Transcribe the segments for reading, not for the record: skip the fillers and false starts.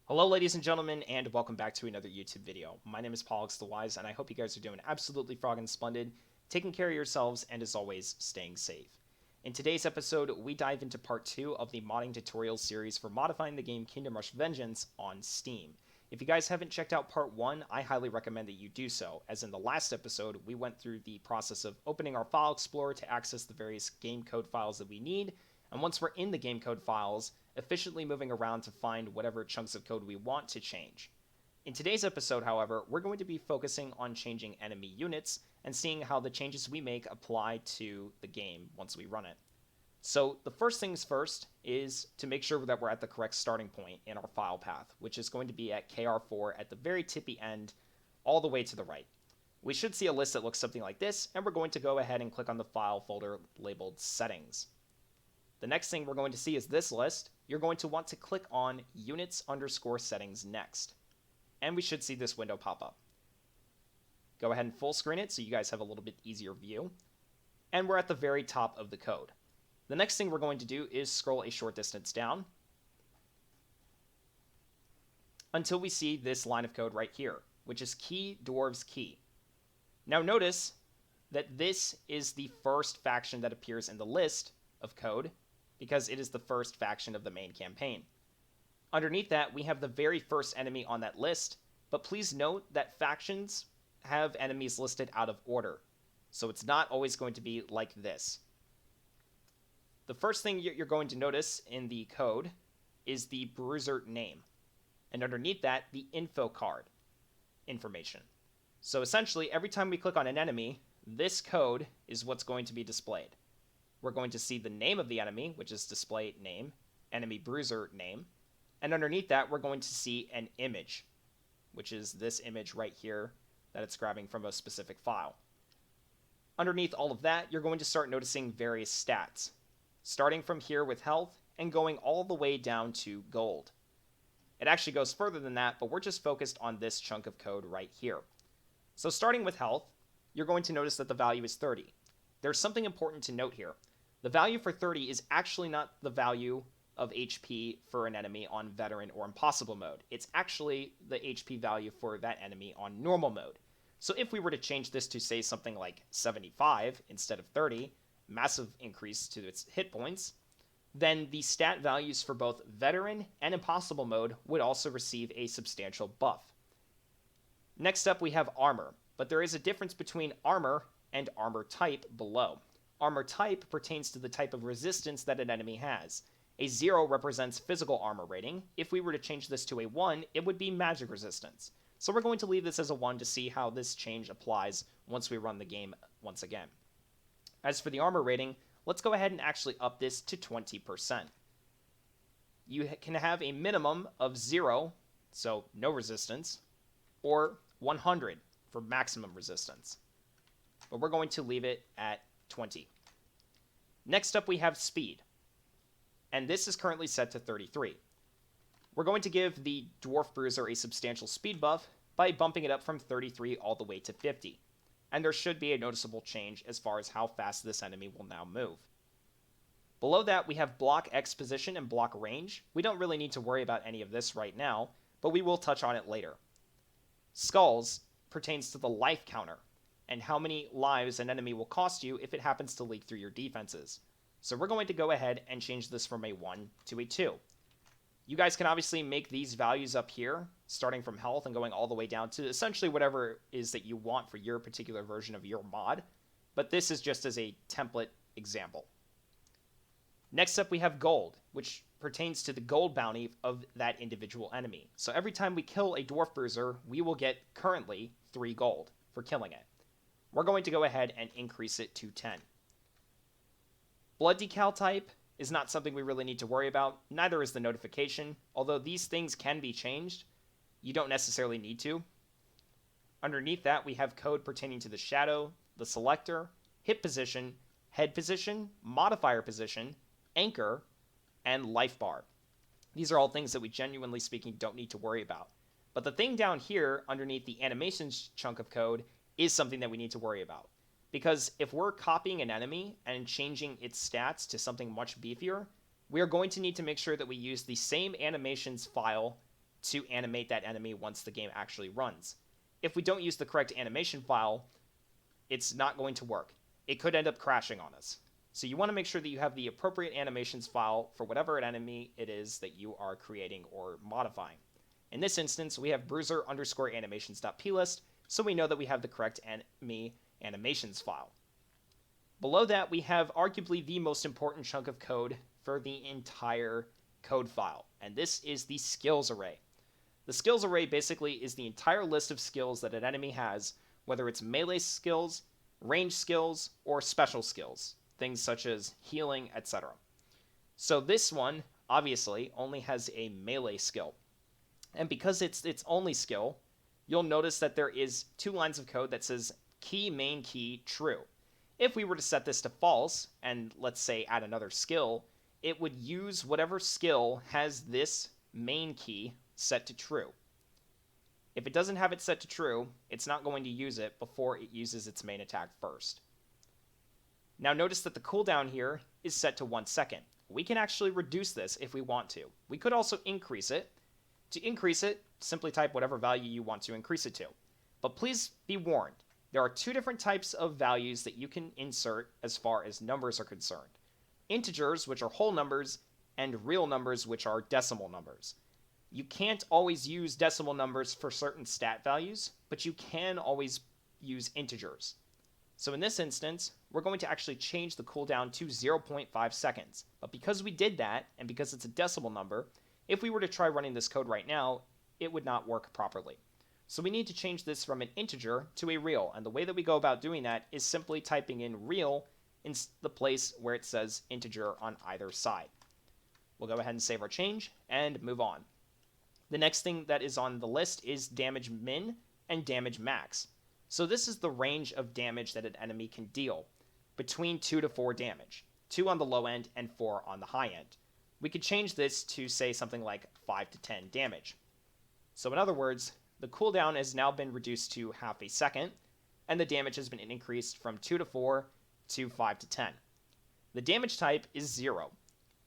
Hello, ladies and gentlemen, and welcome back to another YouTube video. My name is Pollux the Wise, and I hope you guys are doing absolutely frogging splendid, taking care of yourselves, and as always, staying safe. In today's episode, we dive into part 2 of the modding tutorial series for modifying the game Kingdom Rush Vengeance on Steam. If you guys haven't checked out part 1, I highly recommend that you do so, as in the last episode, we went through the process of opening our file explorer to access the various game code files that we need, and once we're in the game code files, efficiently moving around to find whatever chunks of code we want to change. In today's episode, however, we're going to be focusing on changing enemy units and seeing how the changes we make apply to the game once we run it. So the first things first is to make sure that we're at the correct starting point in our file path, which is going to be at KR4 at the very tippy end, all the way to the right. We should see a list that looks something like this, and we're going to go ahead and click on the file folder labeled Settings. The next thing we're going to see is this list. You're going to want to click on units_settings next. And we should see this window pop up. Go ahead and full screen it so you guys have a little bit easier view. And we're at the very top of the code. The next thing we're going to do is scroll a short distance down until we see this line of code right here, which is key dwarves key. Now notice that this is the first faction that appears in the list of code, because it is the first faction of the main campaign. Underneath that, we have the very first enemy on that list, but please note that factions have enemies listed out of order, so it's not always going to be like this. The first thing you're going to notice in the code is the bruiser name, and underneath that, the info card information. So essentially, every time we click on an enemy, this code is what's going to be displayed. We're going to see the name of the enemy, which is display name, enemy bruiser name, and underneath that, we're going to see an image, which is this image right here that it's grabbing from a specific file. Underneath all of that, you're going to start noticing various stats, starting from here with health and going all the way down to gold. It actually goes further than that, but we're just focused on this chunk of code right here. So starting with health, you're going to notice that the value is 30. There's something important to note here. The value for 30 is actually not the value of HP for an enemy on Veteran or Impossible mode. It's actually the HP value for that enemy on normal mode. So if we were to change this to, say, something like 75 instead of 30, massive increase to its hit points, then the stat values for both Veteran and Impossible mode would also receive a substantial buff. Next up, we have armor, but there is a difference between armor and armor type below. Armor type pertains to the type of resistance that an enemy has. A 0 represents physical armor rating. If we were to change this to a 1, it would be magic resistance. So we're going to leave this as a 1 to see how this change applies once we run the game once again. As for the armor rating, let's go ahead and actually up this to 20%. You can have a minimum of 0, so no resistance, or 100 for maximum resistance. But we're going to leave it at 20. Next up, we have speed, and this is currently set to 33. We're going to give the Dwarf Bruiser a substantial speed buff by bumping it up from 33 all the way to 50, and there should be a noticeable change as far as how fast this enemy will now move. Below that, we have block exposition and block range. We don't really need to worry about any of this right now, but we will touch on it later. Skulls pertains to the life counter, and how many lives an enemy will cost you if it happens to leak through your defenses. So we're going to go ahead and change this from a 1 to a 2. You guys can obviously make these values up here, starting from health and going all the way down to essentially whatever it is that you want for your particular version of your mod, but this is just as a template example. Next up, we have gold, which pertains to the gold bounty of that individual enemy. So every time we kill a Dwarf Bruiser, we will get currently 3 gold for killing it. We're going to go ahead and increase it to 10. Blood decal type is not something we really need to worry about. Neither is the notification. Although these things can be changed, you don't necessarily need to. Underneath that, we have code pertaining to the shadow, the selector, hip position, head position, modifier position, anchor, and life bar. These are all things that we genuinely speaking don't need to worry about. But the thing down here underneath the animations chunk of code is something that we need to worry about. Because if we're copying an enemy and changing its stats to something much beefier, we are going to need to make sure that we use the same animations file to animate that enemy once the game actually runs. If we don't use the correct animation file, it's not going to work. It could end up crashing on us. So you want to make sure that you have the appropriate animations file for whatever enemy it is that you are creating or modifying. In this instance, we have bruiser_animations.plist, so we know that we have the correct enemy animations file. Below that, we have arguably the most important chunk of code for the entire code file, and this is the skills array. The skills array basically is the entire list of skills that an enemy has, whether it's melee skills, range skills, or special skills, things such as healing, etc. So this one, obviously, only has a melee skill. And because it's its only skill, you'll notice that there is 2 lines of code that says key main key true. If we were to set this to false, and let's say add another skill, it would use whatever skill has this main key set to true. If it doesn't have it set to true, it's not going to use it before it uses its main attack first. Now notice that the cooldown here is set to 1 second. We can actually reduce this if we want to. We could also increase it. To increase it, simply type whatever value you want to increase it to. But please be warned, there are 2 different types of values that you can insert as far as numbers are concerned. Integers, which are whole numbers, and real numbers, which are decimal numbers. You can't always use decimal numbers for certain stat values, but you can always use integers. So in this instance, we're going to actually change the cooldown to 0.5 seconds. But because we did that, and because it's a decimal number, if we were to try running this code right now, it would not work properly. So we need to change this from an integer to a real, and the way that we go about doing that is simply typing in real in the place where it says integer on either side. We'll go ahead and save our change and move on. The next thing that is on the list is damage min and damage max. So this is the range of damage that an enemy can deal, between 2 to 4 damage, 2 on the low end and 4 on the high end. We could change this to say something like 5 to 10 damage. So in other words, the cooldown has now been reduced to half a second, and the damage has been increased from 2 to 4 to 5 to 10. The damage type is 0.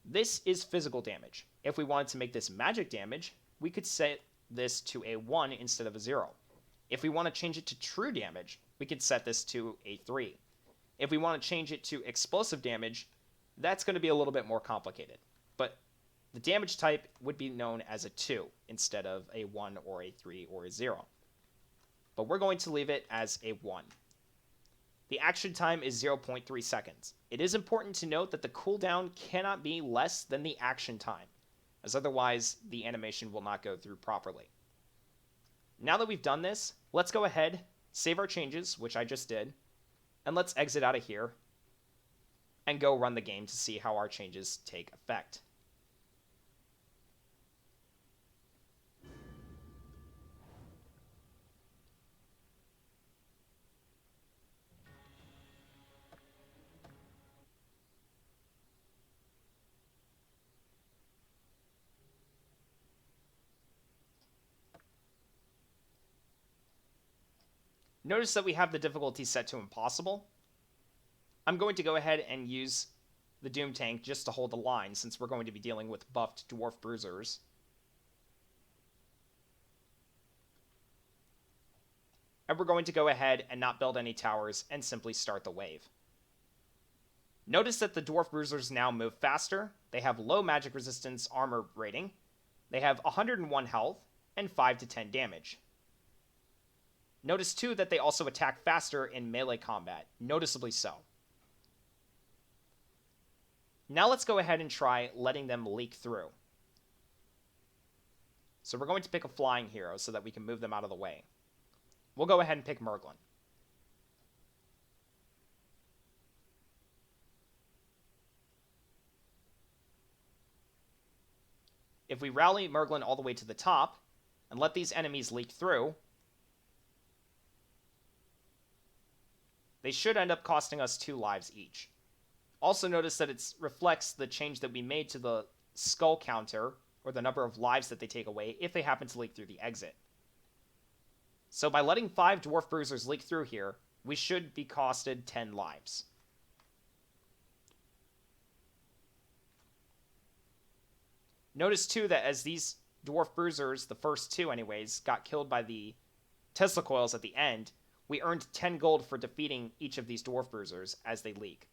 This is physical damage. If we wanted to make this magic damage, we could set this to a 1 instead of a 0. If we want to change it to true damage, we could set this to a 3. If we want to change it to explosive damage, that's going to be a little bit more complicated. But the damage type would be known as a 2 instead of a 1 or a 3 or a 0. But we're going to leave it as a 1. The action time is 0.3 seconds. It is important to note that the cooldown cannot be less than the action time, as otherwise the animation will not go through properly. Now that we've done this, let's go ahead, save our changes, which I just did, and let's exit out of here and go run the game to see how our changes take effect. Notice that we have the difficulty set to impossible. I'm going to go ahead and use the Doom Tank just to hold the line, since we're going to be dealing with buffed dwarf bruisers. And we're going to go ahead and not build any towers and simply start the wave. Notice that the dwarf bruisers now move faster. They have low magic resistance armor rating. They have 101 health and 5 to 10 damage. Notice too that they also attack faster in melee combat, noticeably so. Now let's go ahead and try letting them leak through. So we're going to pick a flying hero so that we can move them out of the way. We'll go ahead and pick Merglin. If we rally Merglin all the way to the top and let these enemies leak through, they should end up costing us 2 lives each. Also notice that it reflects the change that we made to the skull counter, or the number of lives that they take away, if they happen to leak through the exit. So by letting 5 dwarf bruisers leak through here, we should be costed 10 lives. Notice too that as these dwarf bruisers, the first two anyways, got killed by the Tesla coils at the end, we earned 10 gold for defeating each of these dwarf bruisers as they leak.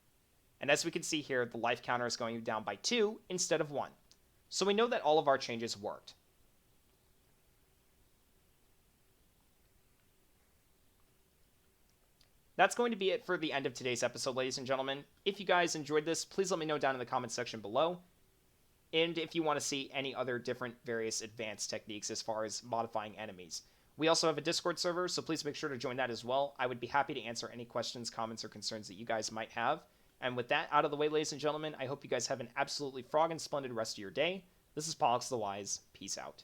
And as we can see here, the life counter is going down by 2 instead of 1. So we know that all of our changes worked. That's going to be it for the end of today's episode, ladies and gentlemen. If you guys enjoyed this, please let me know down in the comments section below. And if you want to see any other different various advanced techniques as far as modifying enemies. We also have a Discord server, so please make sure to join that as well. I would be happy to answer any questions, comments, or concerns that you guys might have. And with that out of the way, ladies and gentlemen, I hope you guys have an absolutely frog and splendid rest of your day. This is Pollux the Wise. Peace out.